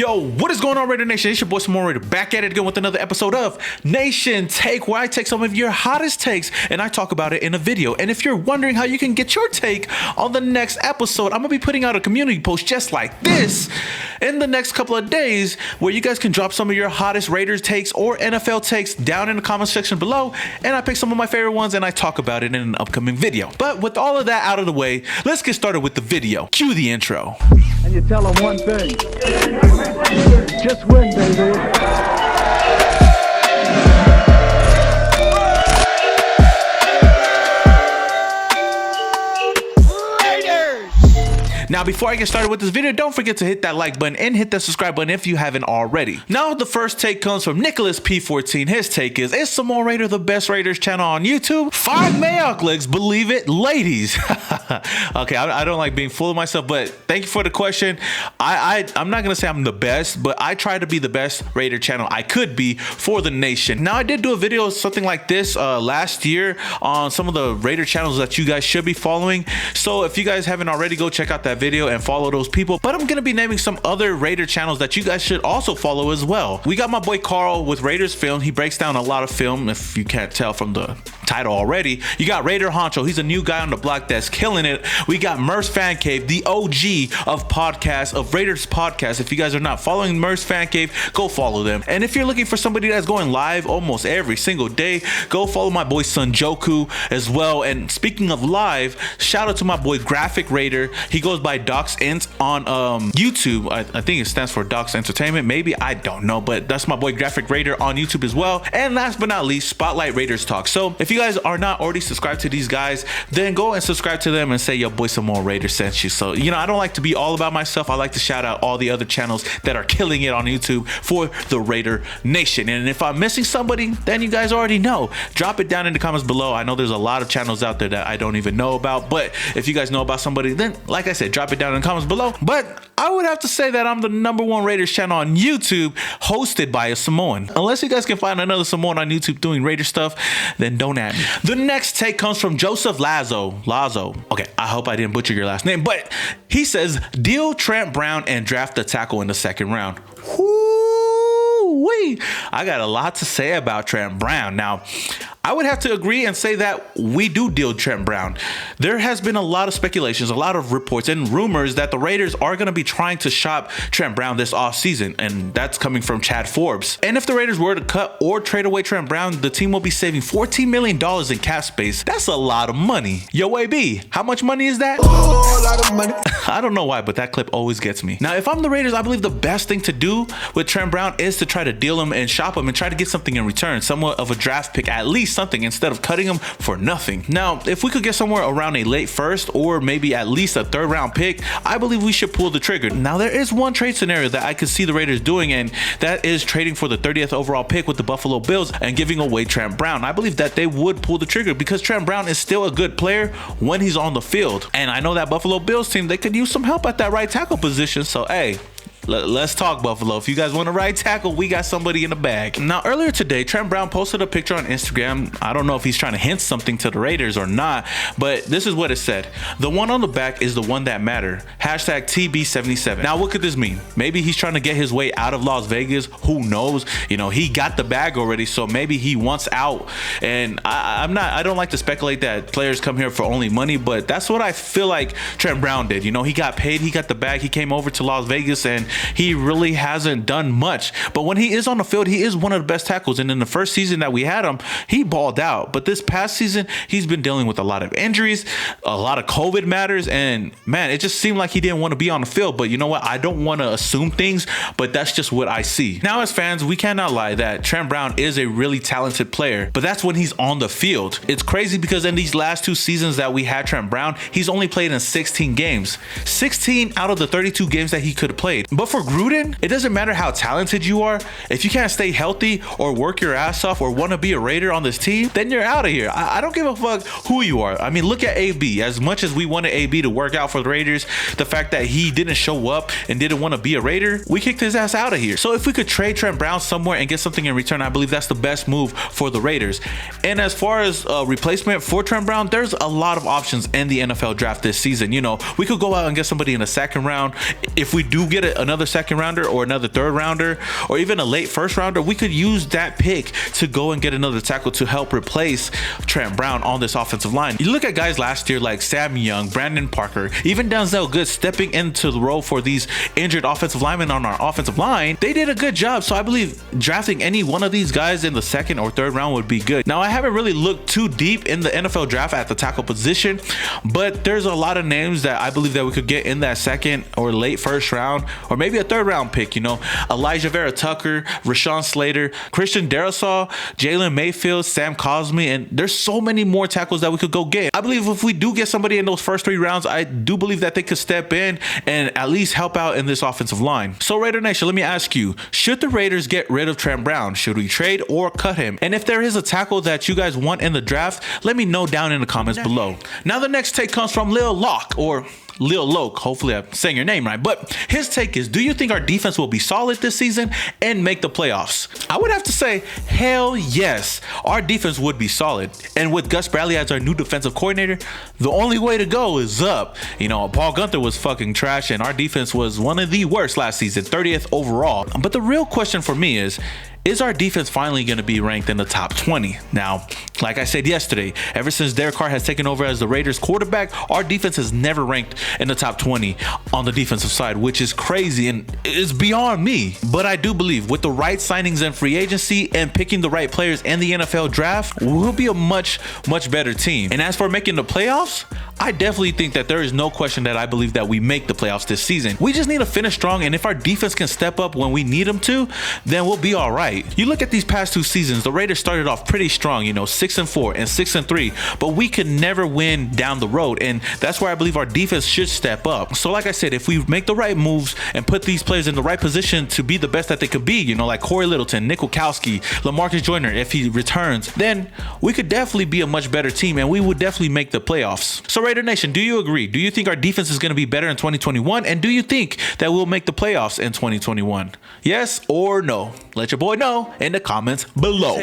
Yo, what is going on, Raider Nation? It's your boy Simone Raider, back at it again with another episode of Nation Take, where I take some of your hottest takes and I talk about it in a video. And if you're wondering how you can get your take on the next episode, I'm gonna be putting out a community post just like this in the next couple of days, where you guys can drop some of your hottest Raiders takes or NFL takes down in the comment section below, and I pick some of my favorite ones and I talk about it in an upcoming video. But with all of that out of the way, let's get started with the video. Cue the intro. And you tell them one thing: just win, baby. Now, before I get started with this video, don't forget to hit that like button and hit that subscribe button if you haven't already. Now, the first take comes from Nicholas P14. His take is Simone Raider the best Raiders channel on YouTube? 5 Mayock legs, believe it, ladies. Okay, I don't like being full of myself, but thank you for the question. I'm not going to say I'm the best, but I try to be the best Raider channel I could be for the nation. Now, I did do a video something like this last year on some of the Raider channels that you guys should be following. So if you guys haven't already, go check out that video and follow those people. But I'm gonna be naming some other Raider channels that you guys should also follow as well. We got my boy Carl with Raiders Film. He breaks down a lot of film, if you can't tell from the title already. You got Raider Honcho. He's a new guy on the block that's killing it. We got Merce Fan Cave, the OG of podcasts, of Raiders podcasts. If you guys are not following Merce Fan Cave, go follow them. And if you're looking for somebody that's going live almost every single day, go follow my boy Sunjoku as well. And speaking of live, shout out to my boy Graphic Raider. He goes by Docs Ent on YouTube. I think it stands for Docs Entertainment, maybe, I don't know, but that's my boy Graphic Raider on YouTube as well. And last but not least, Spotlight Raiders Talk. So if you guys are not already subscribed to these guys, then go and subscribe to them and say your boy Simone Raider sent you. So, you know, I don't like to be all about myself. I like to shout out all the other channels that are killing it on YouTube for the Raider Nation. And if I'm missing somebody, then you guys already know. Drop it down in the comments below. I know there's a lot of channels out there that I don't even know about, but if you guys know about somebody, then like I said, drop it down in the comments below. But I would have to say that I'm the #1 Raiders channel on YouTube, hosted by a Samoan. Unless you guys can find another Samoan on YouTube doing Raider stuff, then don't at me. The next take comes from Joseph Lazo. Okay, I hope I didn't butcher your last name, but he says, deal Trent Brown and draft the tackle in the second round. Woo-wee. I got a lot to say about Trent Brown. Now, I would have to agree and say that we do deal Trent Brown. There has been a lot of speculations, a lot of reports and rumors that the Raiders are going to be trying to shop Trent Brown this offseason, and that's coming from Chad Forbes. And if the Raiders were to cut or trade away Trent Brown, the team will be saving $14 million in cap space. That's a lot of money. Yo, AB, how much money is that? Oh, a lot of money. I don't know why, but that clip always gets me. Now, if I'm the Raiders, I believe the best thing to do with Trent Brown is to try to deal him and shop him and try to get something in return, somewhat of a draft pick, at least something, instead of cutting him for nothing. Now, if we could get somewhere around a late first or maybe at least a third round pick, I believe we should pull the trigger. Now, there is one trade scenario that I could see the Raiders doing, and that is trading for the 30th overall pick with the Buffalo Bills and giving away Trent Brown. I believe that they would pull the trigger because Trent Brown is still a good player when he's on the field. And I know that Buffalo Bills team, they could use some help at that right tackle position. So, hey, let's talk, Buffalo. If you guys want a right tackle, we got somebody in the bag. Now, earlier today, Trent Brown posted a picture on Instagram. I don't know if he's trying to hint something to the Raiders or not, but this is what it said. The one on the back is the one that matter. Hashtag TB77. Now, what could this mean? Maybe he's trying to get his way out of Las Vegas. Who knows? You know, he got the bag already, so maybe he wants out. And I don't like to speculate that players come here for only money, but that's what I feel like Trent Brown did. You know, he got paid, he got the bag, he came over to Las Vegas, and he really hasn't done much. But when he is on the field, he is one of the best tackles. And in the first season that we had him, he balled out. But this past season, he's been dealing with a lot of injuries, a lot of COVID matters. And man, it just seemed like he didn't want to be on the field. But you know what? I don't want to assume things, but that's just what I see. Now, as fans, we cannot lie that Trent Brown is a really talented player, but that's when he's on the field. It's crazy because in these last 2 seasons that we had Trent Brown, he's only played in 16 games. 16 out of the 32 games that he could have played. But for Gruden, it doesn't matter how talented you are. If you can't stay healthy or work your ass off or want to be a Raider on this team, then you're out of here. I don't give a fuck who you are. I mean, look at AB. As much as we wanted AB to work out for the Raiders, the fact that he didn't show up and didn't want to be a Raider, we kicked his ass out of here. So if we could trade Trent Brown somewhere and get something in return, I believe that's the best move for the Raiders. And as far as a replacement for Trent Brown, there's a lot of options in the NFL draft this season. You know, we could go out and get somebody in the second round. If we do get another another second rounder or another third rounder or even a late first rounder, we could use that pick to go and get another tackle to help replace Trent Brown on this offensive line. You look at guys last year like Sam Young, Brandon Parker, even Denzel Good stepping into the role for these injured offensive linemen on our offensive line. They did a good job. So I believe drafting any one of these guys in the second or third round would be good. Now, I haven't really looked too deep in the NFL draft at the tackle position, but there's a lot of names that I believe that we could get in that second or late first round, or maybe a third round pick. You know, Elijah Vera Tucker, Rashawn Slater, Christian Darrisaw, Jalen Mayfield, Sam Cosmi, and there's so many more tackles that we could go get. I believe if we do get somebody in those first 3 rounds, I do believe that they could step in and at least help out in this offensive line. So Raider Nation, let me ask you, should the Raiders get rid of Trent Brown? Should we trade or cut him? And if there is a tackle that you guys want in the draft, let me know down in the comments below. Now the next take comes from Lil Locke, or Lil Loke, hopefully I'm saying your name right, but his take is, do you think our defense will be solid this season and make the playoffs? I would have to say, hell yes, our defense would be solid. And with Gus Bradley as our new defensive coordinator, the only way to go is up. You know, Paul Gunther was fucking trash and our defense was one of the worst last season, 30th overall. But the real question for me is our defense finally going to be ranked in the top 20? Now, like I said yesterday, ever since Derek Carr has taken over as the Raiders quarterback, our defense has never ranked in the top 20 on the defensive side, which is crazy and it's beyond me. But I do believe with the right signings and free agency and picking the right players in the NFL draft, we'll be a much better team. And as for making the playoffs, I definitely think that there is no question that I believe that we make the playoffs this season. We just need to finish strong, and if our defense can step up when we need them to, then we'll be all right. You look at these past 2 seasons, the Raiders started off pretty strong, you know, 6-4 and 6-3, but we could never win down the road, and that's where I believe our defense should step up. So like I said, if we make the right moves and put these players in the right position to be the best that they could be, you know, like Corey Littleton, Nick Wachowski, LaMarcus Joyner, if he returns, then we could definitely be a much better team and we would definitely make the playoffs. So Raider Nation, do you agree? Do you think our defense is going to be better in 2021? And do you think that we'll make the playoffs in 2021? Yes or no? Let your boy know in the comments below.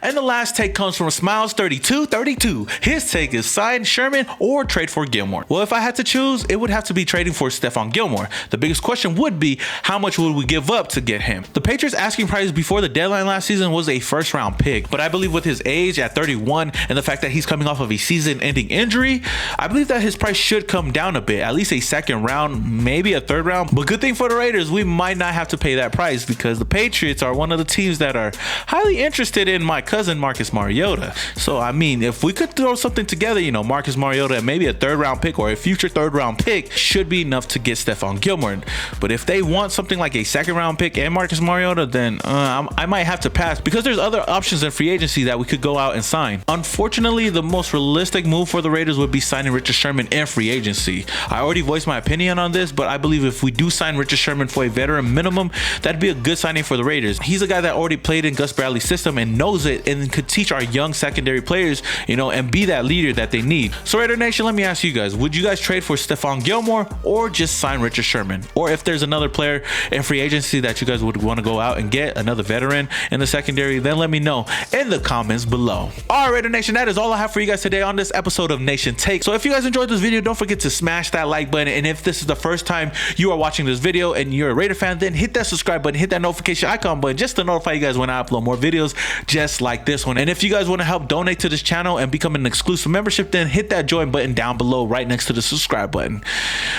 And the last take comes from Smiles3232. His take is sign Sherman or trade for Gilmore. Well, if I had to choose, it would have to be trading for Stephon Gilmore. The biggest question would be, how much would we give up to get him? The Patriots asking price before the deadline last season was a first round pick, but I believe with his age at 31 and the fact that he's coming off of a season ending injury, I believe that his price should come down a bit, at least a second round, maybe a third round. But good thing for the Raiders, we might not have to pay that price because the Patriots are one of the teams that are highly interested in my cousin Marcus Mariota. So I mean, if we could throw something together, you know, Marcus Mariota and maybe a third round pick or a future third round pick should be enough to get Stephon Gilmore. But if they want something like a second round pick and Marcus Mariota, then I might have to pass because there's other options in free agency that we could go out and sign. Unfortunately, the most realistic move for the Raiders would be signing Richard Sherman in free agency. I already voiced my opinion on this, but I believe if we do sign Richard Sherman for a veteran minimum, that'd be a good signing for the Raiders. He's a guy that already played in Gus Bradley's system and knows it and could teach our young secondary players, you know, and be that leader that they need. So Raider Nation, let me ask you guys, would you guys trade for Stephon Gilmore or just sign Richard Sherman? Or if there's another player in free agency that you guys would want to go out and get, another veteran in the secondary, then let me know in the comments below. All right, Raider Nation, that is all I have for you guys today on this episode of Nation Take. So if you guys enjoyed this video, don't forget to smash that like button, and if this is the first time you are watching this video and you're a Raider fan, then hit that subscribe button, hit that notification icon button just to notify you guys when I upload more videos just like this one. And if you guys want to help donate to this channel and become an exclusive membership, then hit that join button down below right next to the subscribe button.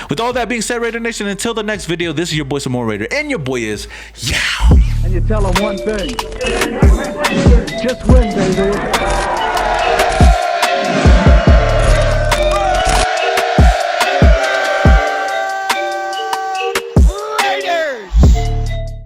With all that being said, Raider Nation, until the next video, this is your boy Some More Raider, and your boy is Yow. And you tell them one thing. Just win, baby.